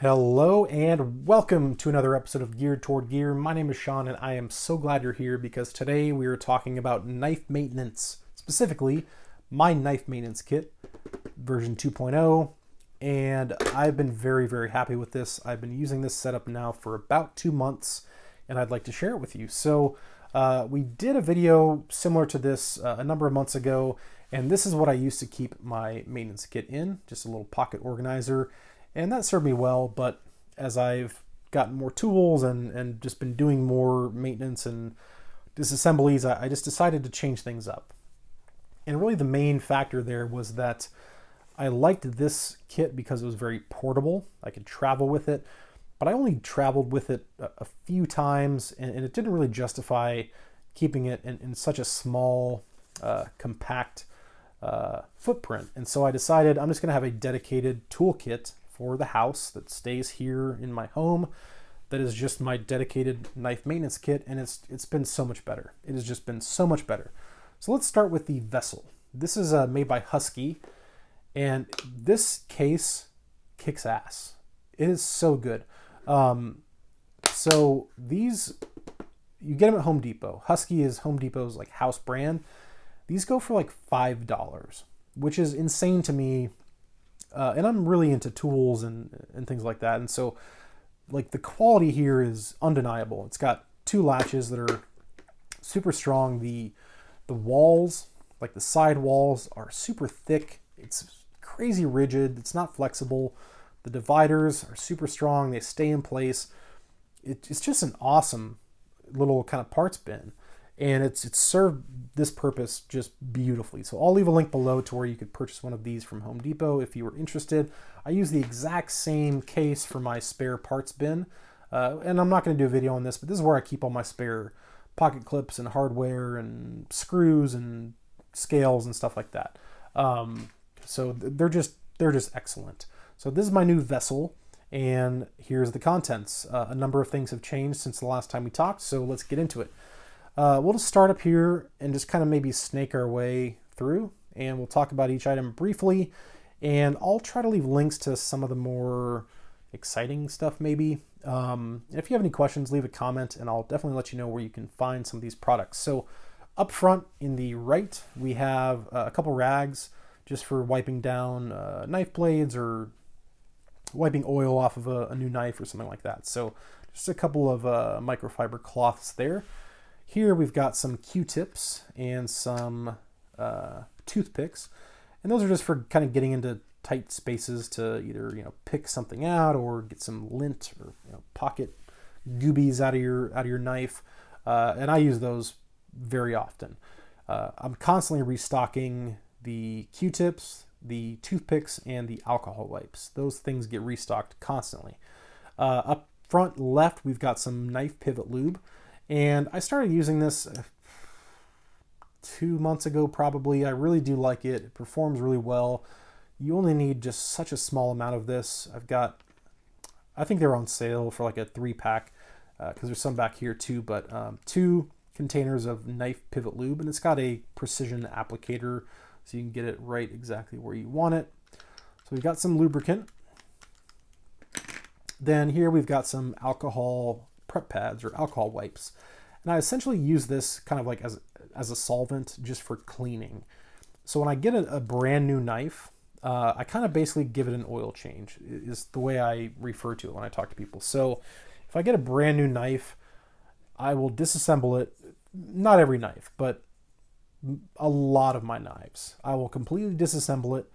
Hello and welcome to another episode of Geared Toward Gear. My name is Sean and I am so glad you're here because today we are talking about knife maintenance, specifically my knife maintenance kit, version 2.0, and I've been very happy with this. I've been using this setup now for about 2 months and I'd like to share it with you. So we did a video similar to this a number of months ago, and this is what I used to keep my maintenance kit in, just a little pocket organizer. And that served me well, but as I've gotten more tools and just been doing more maintenance and disassemblies, I just decided to change things up. And really the main factor there was that I liked this kit because it was very portable. I could travel with it, but I only traveled with it a few times, and it didn't really justify keeping it in such a small, compact footprint. And so I decided I'm just going to have a dedicated toolkit for the house that stays here in my home. That is just my dedicated knife maintenance kit, and it's been so much better. It has just been so much better. So let's start with the vessel. This is made by Husky, and this case kicks ass. It is so good. So these, you get them at Home Depot. Husky is Home Depot's like house brand. These go for like $5, which is insane to me. And I'm really into tools and things like that. And so like the quality here is undeniable. It's got two latches that are super strong. The walls, like the side walls, are super thick. It's crazy rigid. It's not flexible. The dividers are super strong. They stay in place. It's just an awesome little kind of parts bin. And it's served this purpose just beautifully. So I'll leave a link below to where you could purchase one of these from Home Depot if you were interested. I use the exact same case for my spare parts bin. And I'm not going to do a video on this, but this is where I keep all my spare pocket clips and hardware and screws and scales and stuff like that. So they're just excellent. So this is my new vessel, and here's the contents. A number of things have changed since the last time we talked, so let's get into it. We'll just start up here and just kind of maybe snake our way through, and we'll talk about each item briefly, and I'll try to leave links to some of the more exciting stuff maybe. If you have any questions, leave a comment and I'll definitely let you know where you can find some of these products. So up front in the right, we have a couple rags just for wiping down knife blades or wiping oil off of a new knife or something like that. So just a couple of microfiber cloths there. Here we've got some Q-tips and some toothpicks, and those are just for kind of getting into tight spaces to either pick something out or get some lint or pocket goobies out of your knife, and I use those very often. I'm constantly restocking the Q-tips, the toothpicks, and the alcohol wipes. Those things get restocked constantly. Up front left, we've got some knife pivot lube. And I started using this 2 months ago probably. I really do like it. It performs really well. You only need just such a small amount of this. I think they're on sale for like a 3-pack because there's some back here too, but 2 containers of knife pivot lube, and it's got a precision applicator so you can get it right exactly where you want it. So we've got some lubricant. Then here we've got some alcohol prep pads or alcohol wipes, and I essentially use this kind of like as a solvent just for cleaning. So when I get a brand new knife, I kind of basically give it an oil change is the way I refer to it when I talk to people. So if I get a brand new knife, I will disassemble it. Not every knife, but a lot of my knives. I will completely disassemble it.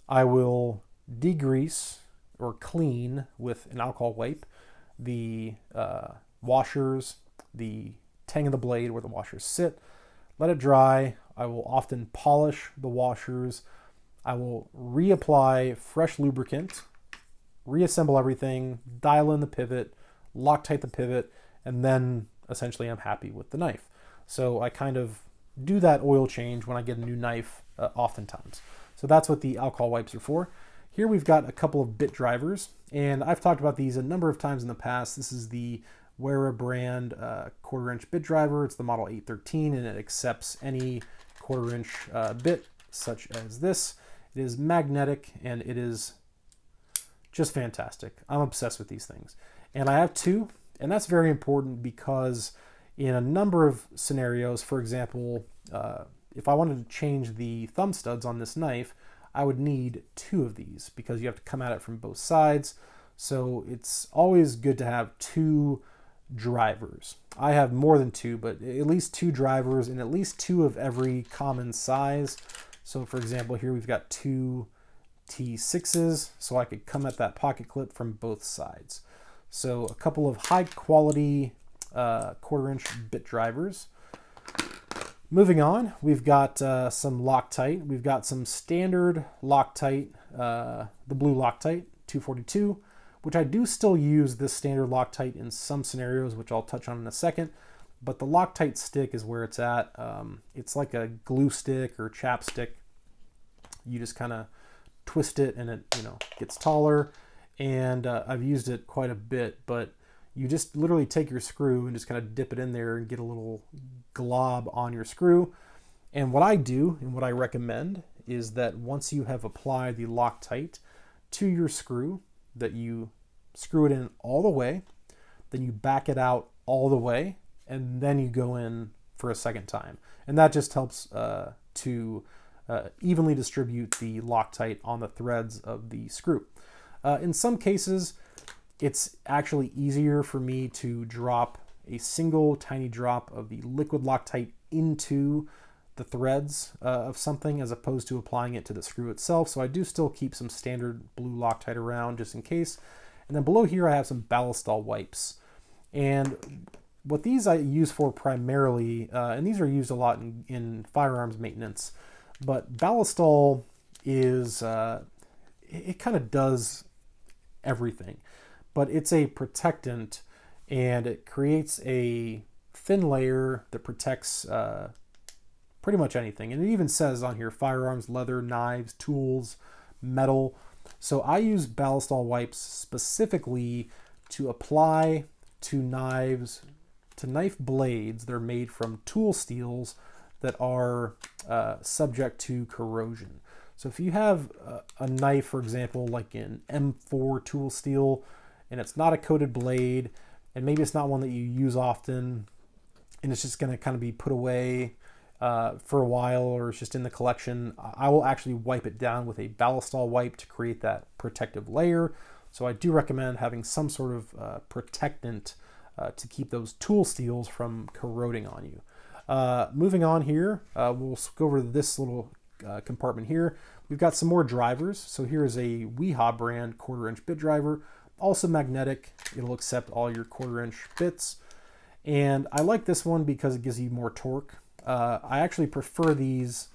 I will degrease or clean with an alcohol wipe the washers, the tang of the blade where the washers sit, let it dry. I will often polish the washers. I will reapply fresh lubricant, reassemble everything, dial in the pivot, Loctite the pivot, and then essentially I'm happy with the knife. So I kind of do that oil change when I get a new knife oftentimes. So that's what the alcohol wipes are for. Here we've got a couple of bit drivers, and I've talked about these a number of times in the past. This is the Wera brand 1/4-inch bit driver. It's the model 813, and it accepts any 1/4-inch bit such as this. It is magnetic, and it is just fantastic. I'm obsessed with these things. And I have two, and that's very important because in a number of scenarios, for example, if I wanted to change the thumb studs on this knife, I would need two of these because you have to come at it from both sides. So it's always good to have two drivers. I have more than two, but at least two drivers and at least two of every common size. So for example, here we've got two T6s, so I could come at that pocket clip from both sides. So a couple of high quality 1/4-inch bit drivers. Moving on, we've got some Loctite. We've got some standard Loctite, the blue Loctite 242, which I do still use this standard Loctite in some scenarios, which I'll touch on in a second. But the Loctite stick is where it's at. It's like a glue stick or chapstick. You just kind of twist it and it gets taller. And I've used it quite a bit, but you just literally take your screw and just kind of dip it in there and get a little glob on your screw. And what I do and what I recommend is that once you have applied the Loctite to your screw, that you screw it in all the way, then you back it out all the way, and then you go in for a second time. And that just helps to evenly distribute the Loctite on the threads of the screw. In some cases, it's actually easier for me to drop a single tiny drop of the liquid Loctite into the threads of something as opposed to applying it to the screw itself. So I do still keep some standard blue Loctite around just in case. And then below here I have some Ballistol wipes. And what these I use for primarily, and these are used a lot in firearms maintenance, but Ballistol is, it kind of does everything. But it's a protectant, and it creates a thin layer that protects pretty much anything. And it even says on here, firearms, leather, knives, tools, metal. So I use Ballistol wipes specifically to apply to knives, to knife blades. They're made from tool steels that are subject to corrosion. So if you have a knife, for example, like an M4 tool steel, and it's not a coated blade, and maybe it's not one that you use often, and it's just going to kind of be put away for a while, or it's just in the collection, I will actually wipe it down with a Ballistol wipe to create that protective layer. So I do recommend having some sort of protectant to keep those tool steels from corroding on you. Moving on here, we'll go over this little compartment here. We've got some more drivers. So here is a WeHa brand 1/4-inch bit driver, also magnetic. It'll accept all your 1/4-inch bits. And I like this one because it gives you more torque. I actually prefer these,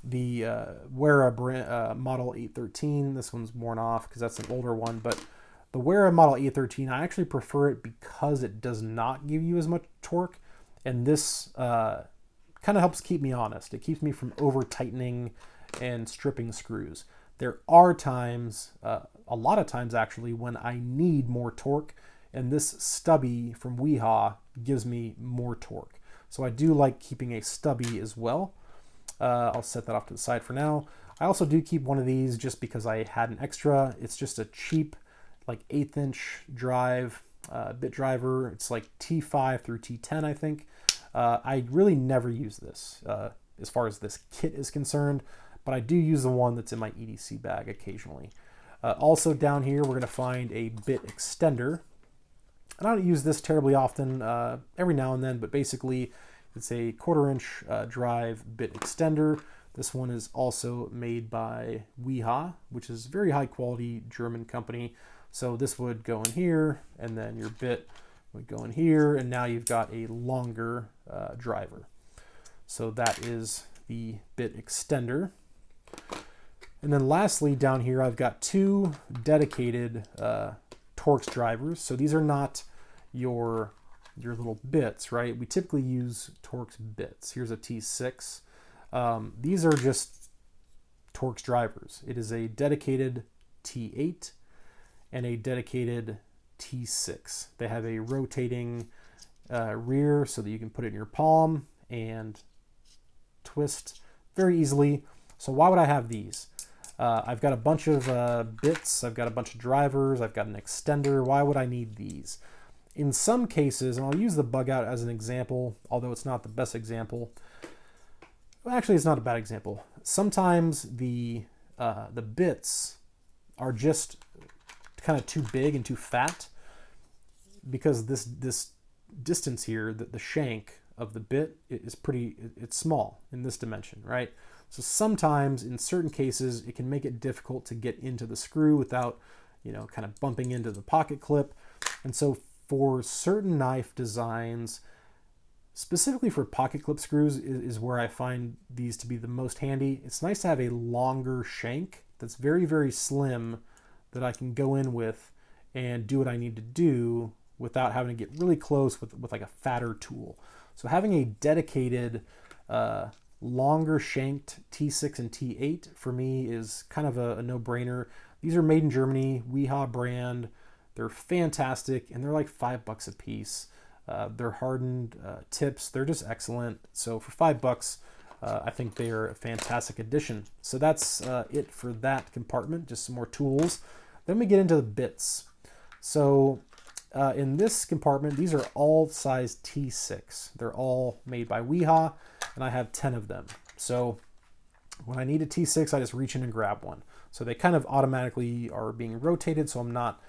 the Wera brand, model 813. This one's worn off because that's an older one, but the Wera model 813, I actually prefer it because it does not give you as much torque. And this kind of helps keep me honest. It keeps me from over tightening and stripping screws. There are times, a lot of times actually, when I need more torque, and this stubby from WeHa gives me more torque. So I do like keeping a stubby as well. I'll set that off to the side for now. I also do keep one of these just because I had an extra. It's just a cheap, like 1/8-inch drive, bit driver. It's like T5 through T10, I think. I really never use this as far as this kit is concerned, but I do use the one that's in my EDC bag occasionally. Also down here, we're going to find a bit extender. And I don't use this terribly often, every now and then, but basically it's a 1/4-inch drive bit extender. This one is also made by WeHa, which is a very high quality German company. So this would go in here, and then your bit would go in here, and now you've got a longer driver. So that is the bit extender. And then lastly, down here, I've got two dedicated Torx drivers. So these are not your little bits, right? We typically use Torx bits. Here's a T6. These are just Torx drivers. It is a dedicated T8 and a dedicated T6. They have a rotating rear so that you can put it in your palm and twist very easily. So why would I have these? I've got a bunch of bits, I've got a bunch of drivers, I've got an extender. Why would I need these? In some cases, and I'll use the bug out as an example, although it's not the best example. Well, actually, it's not a bad example. Sometimes the bits are just kind of too big and too fat, because this distance here, the shank of the bit is it's small in this dimension, right? So sometimes in certain cases it can make it difficult to get into the screw without, kind of bumping into the pocket clip. And so for certain knife designs, specifically for pocket clip screws, is where I find these to be the most handy. It's nice to have a longer shank that's very, very slim that I can go in with and do what I need to do without having to get really close with like a fatter tool. So having a dedicated longer shanked T6 and T8 for me is kind of a no-brainer. These are made in Germany, WeHa brand. They're fantastic, and they're like $5 a piece. They're hardened tips. They're just excellent. So for $5, I think they are a fantastic addition. So that's it for that compartment, just some more tools. Then we get into the bits. So in this compartment, these are all size T6. They're all made by WeHa, and I have 10 of them. So when I need a T6, I just reach in and grab one. So they kind of automatically are being rotated, so I'm not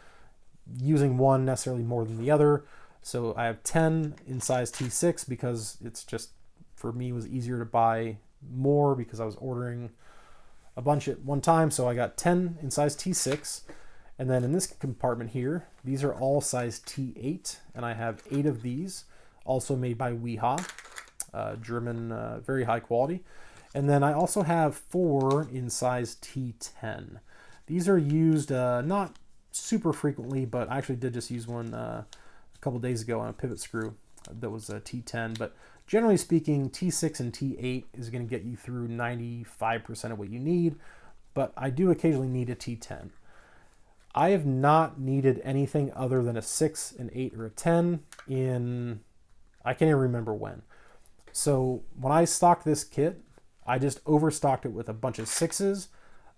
using one necessarily more than the other. So I have 10 in size T6 because it's just, for me, it was easier to buy more because I was ordering a bunch at one time. So I got 10 in size T6. And then in this compartment here, these are all size T8, and I have 8 of these, also made by WeHa, German, very high quality. And then I also have 4 in size T10. These are used not super frequently, but I actually did just use one a couple days ago on a pivot screw that was a T10. But generally speaking, T6 and T8 is going to get you through 95% of what you need, but I do occasionally need a T10. I have not needed anything other than a 6, an 8, or a 10 in, I can't even remember when. So when I stocked this kit, I just overstocked it with a bunch of 6s,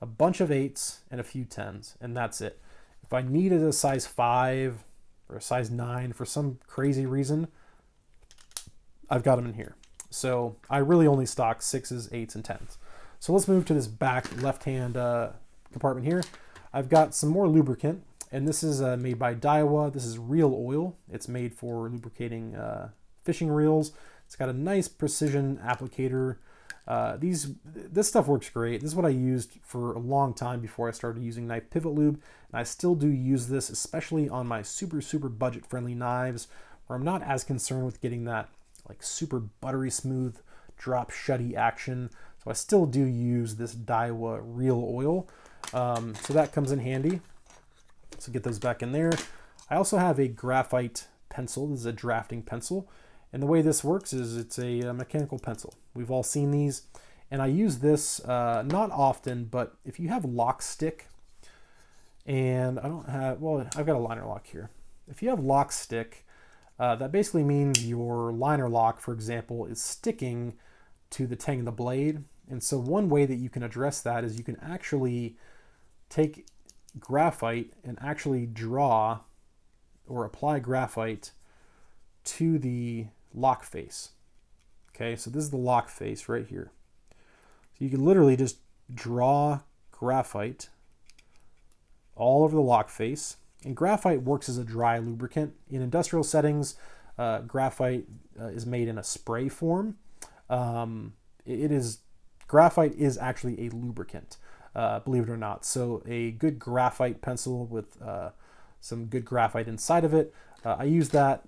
a bunch of 8s, and a few 10s, and that's it. If I needed a size 5 or a size 9 for some crazy reason, I've got them in here. So I really only stock 6s, 8s, and 10s. So let's move to this back left-hand compartment here. I've got some more lubricant, and this is made by Daiwa. This is reel oil. It's made for lubricating fishing reels. It's got a nice precision applicator. This stuff works great. This is what I used for a long time before I started using knife pivot lube, and I still do use this, especially on my super budget-friendly knives, where I'm not as concerned with getting that like super buttery smooth drop shutty action. So I still do use this Daiwa reel oil. So that comes in handy. So get those back in there. I also have a graphite pencil. This is a drafting pencil. And the way this works is it's a mechanical pencil. We've all seen these. And I use this not often, but if you have lock stick, and I don't have, well, I've got a liner lock here. If you have lock stick, that basically means your liner lock, for example, is sticking to the tang of the blade. And so one way that you can address that is you can actually take graphite and actually draw or apply graphite to the lock face. Okay, so this is the lock face right here. So you can literally just draw graphite all over the lock face. And graphite works as a dry lubricant. In industrial settings, graphite is made in a spray form. Graphite is actually a lubricant, believe it or not. So a good graphite pencil with some good graphite inside of it, I use that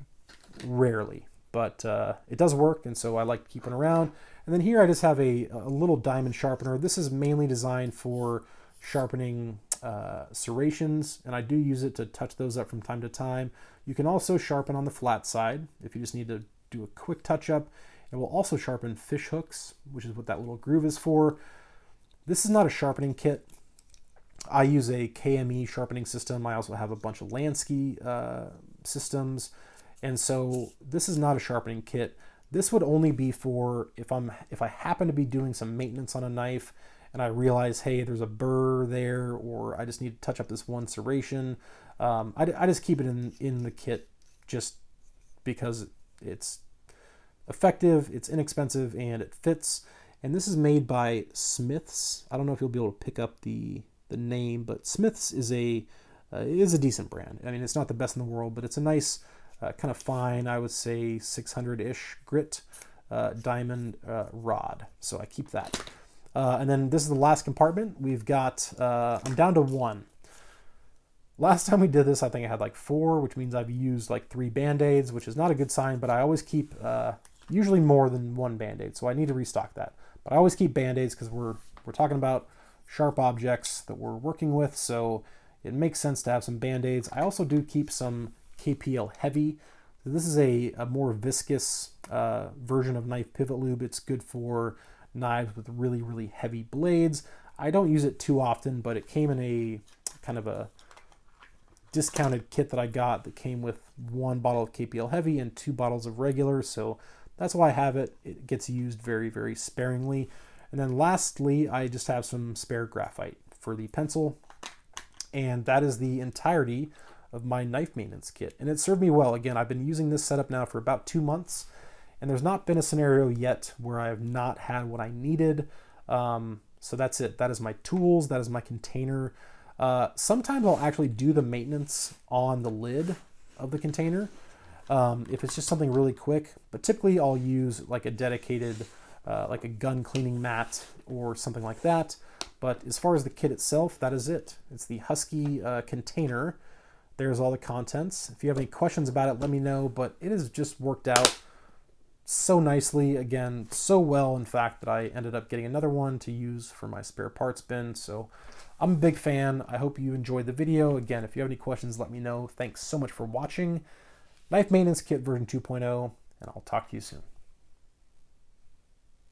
rarely, but it does work, and so I like keeping around. And then here I just have a little diamond sharpener. This is mainly designed for sharpening serrations, and I do use it to touch those up from time to time. You can also sharpen on the flat side if you just need to do a quick touch up. It will also sharpen fish hooks, which is what that little groove is for. This is not a sharpening kit. I use a KME sharpening system. I also have a bunch of Lansky systems. And so this is not a sharpening kit. This would only be for if I happen to be doing some maintenance on a knife and I realize, hey, there's a burr there, or I just need to touch up this one serration, I just keep it in the kit just because it's effective, it's inexpensive, and it fits. And this is made by Smith's. I don't know if you'll be able to pick up the name, but Smith's is a decent brand. I mean, it's not the best in the world, but it's a nice, kind of fine, I would say 600-ish grit diamond rod. So I keep that. And then this is the last compartment. We've got, I'm down to 1. Last time we did this, I think I had like 4, which means I've used like 3 Band-Aids, which is not a good sign, but I always keep usually more than 1 Band-Aid, so I need to restock that. But I always keep Band-Aids because we're talking about sharp objects that we're working with, so it makes sense to have some Band-Aids. I also do keep some KPL Heavy. So this is a more viscous version of knife pivot lube. It's good for knives with really, really heavy blades. I don't use it too often, but it came in a kind of a discounted kit that I got that came with 1 bottle of KPL Heavy and 2 bottles of regular, so that's why I have it. It gets used very, very sparingly. And then lastly, I just have some spare graphite for the pencil, and that is the entirety of my knife maintenance kit. And it served me well. Again, I've been using this setup now for about 2 months, and there's not been a scenario yet where I have not had what I needed. So that's it. That is my tools. That is my container. Sometimes I'll actually do the maintenance on the lid of the container if it's just something really quick, but typically I'll use like a dedicated like a gun cleaning mat or something like that. But as far as the kit itself, that is it. It's the Husky container. There's all the contents. If you have any questions about it, let me know, but it has just worked out so nicely, again, so well, in fact, that I ended up getting another one to use for my spare parts bin. So I'm a big fan. I hope you enjoyed the video. Again, if you have any questions, let me know. Thanks so much for watching. Knife Maintenance Kit version 2.0, and I'll talk to you soon.